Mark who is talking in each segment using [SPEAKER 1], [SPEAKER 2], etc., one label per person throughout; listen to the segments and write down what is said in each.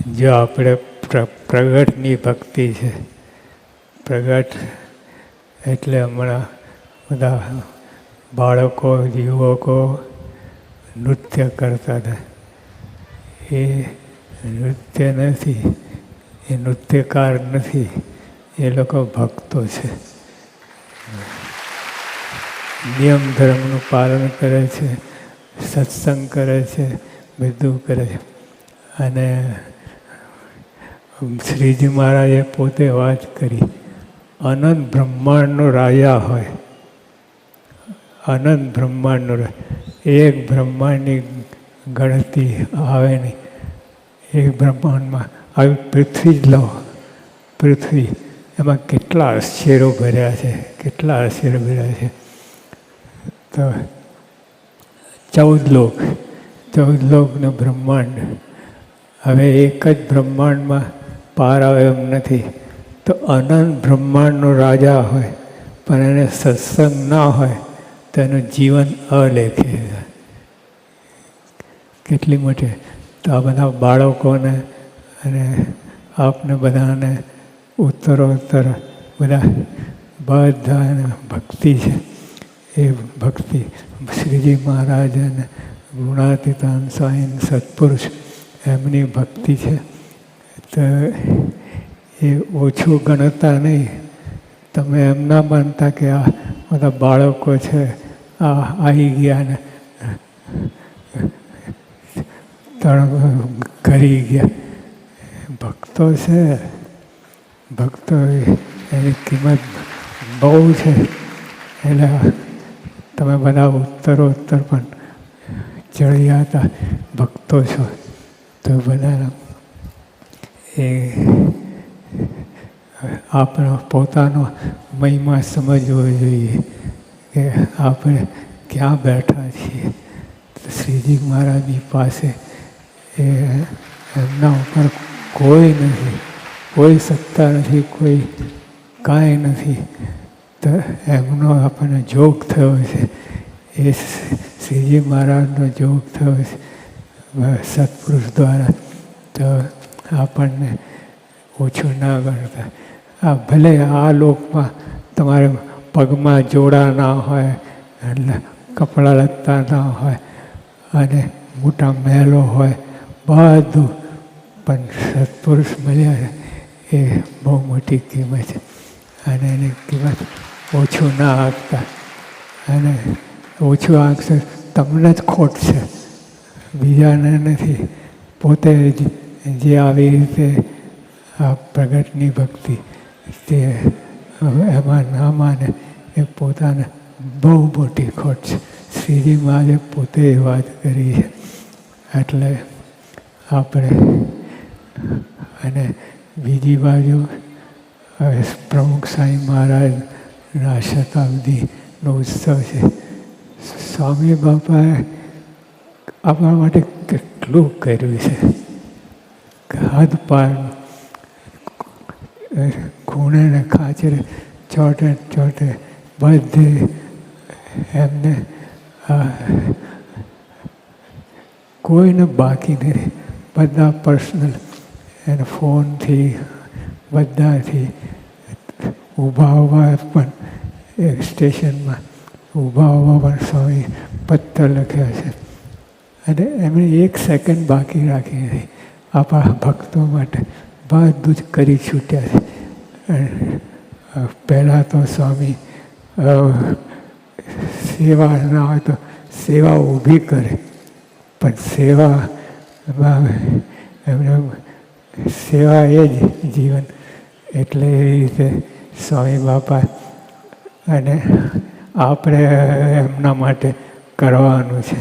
[SPEAKER 1] જો આપણે પ્રગટની ભક્તિ છે. પ્રગટ એટલે હમણાં બધા બાળકો યુવકો નૃત્ય કરતા હતા. એ નૃત્ય નથી, એ નૃત્યકાર નથી, એ લોકો ભક્તો છે. નિયમ ધર્મનું પાલન કરે છે, સત્સંગ કરે છે, બધું કરે છે. અને શ્રીજી મહારાજે પોતે વાત કરી, અનંત બ્રહ્માંડનો રાજા હોય, અનંત બ્રહ્માંડનો, એક બ્રહ્માંડની ગણતરી આવે નહીં. એક બ્રહ્માંડમાં આવી પૃથ્વી જ લો, પૃથ્વી એમાં કેટલા આશ્ચર્યો ભર્યા છે, કેટલા આશ્ચર્યો ભર્યા છે. તો 14 લોકનું બ્રહ્માંડ. હવે એક જ બ્રહ્માંડમાં પાર આવે એમ નથી. તો અનંત બ્રહ્માંડનો રાજા હોય પણ એને સત્સંગ ના હોય તો એનું જીવન અલેખે. કેટલી મોટી. તો આ બધા બાળકોને અને આપને બધાને ઉત્તરોત્તર બધાને ભક્તિ છે. એ ભક્તિ શ્રીજી મહારાજ અને ગુણાતીતાન સ્વામી સત્પુરુષ એમની ભક્તિ છે. તો એ ઓછું ગણતા નહીં. તમે એમ ના માનતા કે આ બધા બાળકો છે, આ આવી ગયા ને કરી ગયા. ભક્તો છે, ભક્તો એની કિંમત બહુ છે. એટલે તમે બધા ઉત્તરોત્તર પણ ચડ્યા હતા ભક્તો છો. તો બધા એ આપણો પોતાનો મહિમા સમજવો જોઈએ કે આપણે ક્યાં બેઠા છીએ. શ્રીજી મહારાજની પાસે એમના ઉપર કોઈ નથી, કોઈ સત્તા નથી, કોઈ કાંઈ નથી. તો એમનો આપણને જોગ થયો છે. એ શ્રીજી મહારાજનો જોગ થયો છે સત્પુરુષ દ્વારા. તો આપણને ઓછું ના ગણતા. ભલે આ લોકમાં તમારે પગમાં જોડા ના હોય, એટલે કપડાં લત્તા ના હોય અને મોટા મહેલો હોય, બધું, પણ સત્પુરુષ મળ્યા એ બહુ મોટી કિંમત છે. અને એની કિંમત ઓછું ના આંકતા. અને ઓછું આંકશે તમને જ ખોટ છે, બીજાને નથી. પોતે જે આવી રીતે આ પ્રગટની ભક્તિ તે એમાં ના માને એ પોતાને બહુ મોટી ખોટ છે. શ્રીજી મહારાજે પોતે એ વાત કરી છે. એટલે આપણે અને બીજી બાજુ પ્રમુખ સ્વામી મહારાજના શતાબ્દીનો ઉત્સવ છે. સ્વામી બાપાએ આપણા માટે કેટલું કર્યું છે. હદ પાર, ખૂણે ને ખાચરે, ચોટે ચોટે બધે એમને કોઈને બાકી નથી. બધા પર્સનલ એને ફોનથી બધાથી ઊભા ઊભા પણ એક સ્ટેશનમાં ઊભા ઊભા પણ સ્વામી પત્ર લખ્યા છે. અને એમણે એક સેકન્ડ બાકી રાખી નથી. આપણા ભક્તો માટે બધું જ કરી છૂટ્યા છે. પહેલાં તો સ્વામી સેવા ના હોય તો સેવા ઊભી કરે, પણ સેવા એ જ જીવન. એટલે એ રીતે સ્વામી બાપા અને આપણે એમના માટે કરવાનું છે.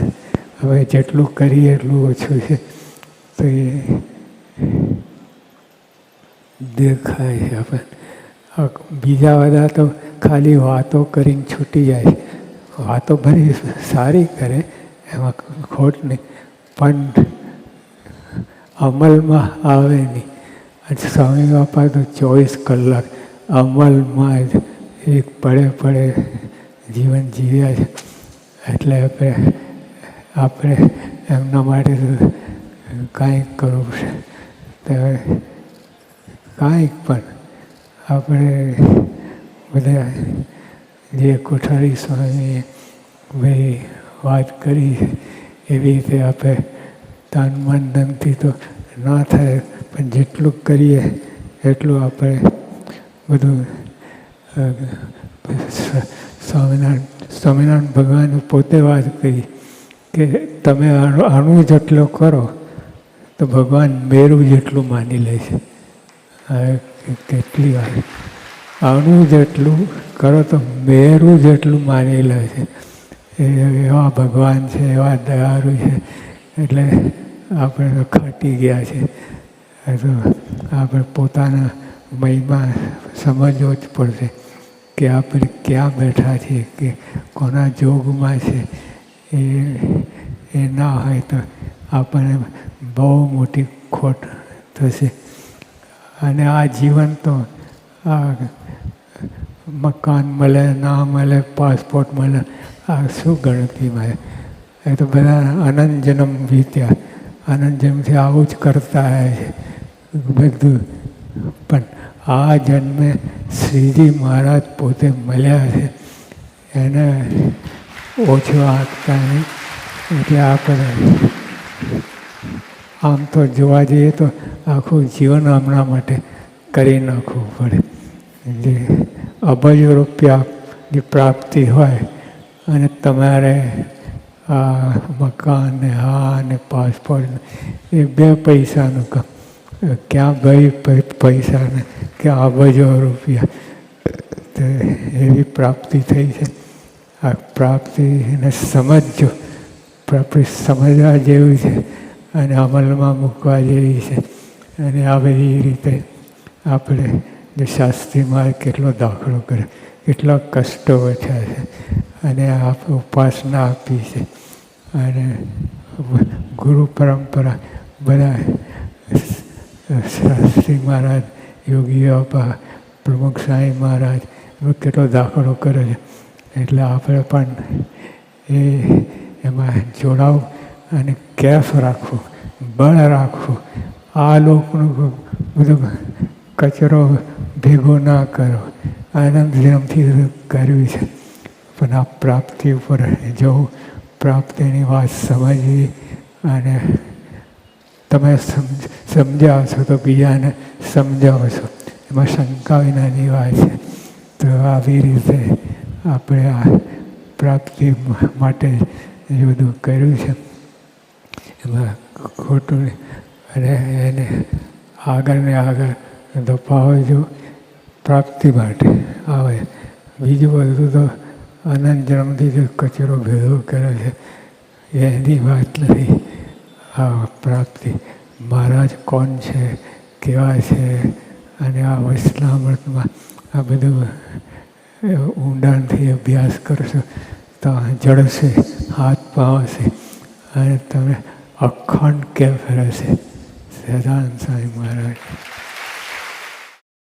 [SPEAKER 1] હવે જેટલું કરીએ એટલું ઓછું છે. તો એ દેખાય છે આપણને. બીજા બધા તો ખાલી વાતો કરીને છૂટી જાય. વાતો ભરી સારી કરે, એમાં ખોટ નહીં, પણ અમલમાં આવે નહીં. અને સ્વામી બાપા તો 24 કલાક અમલમાં જ એક પડે જીવન જીવ્યા છે. એટલે આપણે એમના માટે કાંઈક કરવું છે. તો કાંઈક પણ આપણે બધા જે કોઠારી સ્વામીએ ભાઈ વાત કરી છે એવી રીતે આપણે તન મન ધનથી તો ના થાય, પણ જેટલું કરીએ એટલું આપણે બધું સ્વામિનારાયણ ભગવાને પોતે વાત કરી કે તમે અણુ જેટલો કરો તો ભગવાન મેરુ જેટલું માની લે છે. કેટલી વાર અણુ જેટલું કરો તો મેરુ જેટલું માની લે છે. એવા ભગવાન છે, એવા દયાળુ છે. એટલે આપણે તો ખાટી ગયા છે. તો આપણે પોતાના મહિમા સમજવો જ પડશે કે આપણે ક્યાં બેઠા છીએ, કે કોના જોગમાં છે. એ ના હોય તો આપણને બહુ મોટી ખોટ થશે. અને આ જીવન તો આ મકાન મળે ના મળે, પાસપોર્ટ મળે, આ શું ગણતરીમાં? એ તો બધા અનંત જન્મ વીત્યા, અનંત જન્મથી આવું જ કરતા આવે છે બધું. પણ આ જન્મે શ્રીજી મહારાજ પોતે મળ્યા છે, એને ઓછું આંકતા નહીં. એટલે આપણે આમ તો જોવા જઈએ તો આખું જીવન હમણાં માટે કરી નાખવું પડે. જે અબજો રૂપિયાની પ્રાપ્તિ હોય અને તમારે આ મકાન ને આ ને પાસપોર્ટ એ 2 પૈસાનું કામ. ક્યાં ભાઈ પૈસા ને ક્યાં અબજો રૂપિયા. તો એવી પ્રાપ્તિ થઈ છે. આ પ્રાપ્તિને સમજજો. પ્રાપ્તિ સમજવા જેવી છે અને અમલમાં મૂકવા જેવી છે. અને આ બધી રીતે આપણે જે શાસ્ત્રીમાં કેટલો દાખલો કર્યો, કેટલા કષ્ટો વેઠ્યા છે અને આપણે ઉપાસના આપી છે. અને ગુરુ પરંપરા બધા શાસ્ત્રી મહારાજ, યોગી બાપા, પ્રમુખ સાંઈ મહારાજ કેટલો દાખલો કરે છે. એટલે આપણે પણ એમાં જોડાવું અને કેફ રાખવું, બળ રાખવું. આ લોકોનું બધું કચરો ભેગો ના કરો. આનંદ જેમથી કર્યું છે, પણ આ પ્રાપ્તિ ઉપર જવું, પ્રાપ્તિની વાત સમજવી. અને તમે સમજાવશો તો બીજાને સમજાવશો, એમાં શંકા વિનાની વાત છે. તો આવી રીતે આપણે આ પ્રાપ્તિ માટે જે બધું કર્યું છે એમાં ખોટું નહીં. અને એને આગળ ને આગળ ધપાવજો પ્રાપ્તિ માટે આવે. બીજું બધું તો અનંત જન્મથી જે કચરો ભેગો કરે છે એની વાત નથી. આ પ્રાપ્તિ મહારાજ કોણ છે, કેવા છે, અને આ વૈષ્ણવમાં આ બધું ઊંડાણથી અભ્યાસ કરશો તો જળશે, હાથ પાવશે અને તમે અખંડ કેફ રહેશે. સદાનંદ સ્વામી મહારાજ.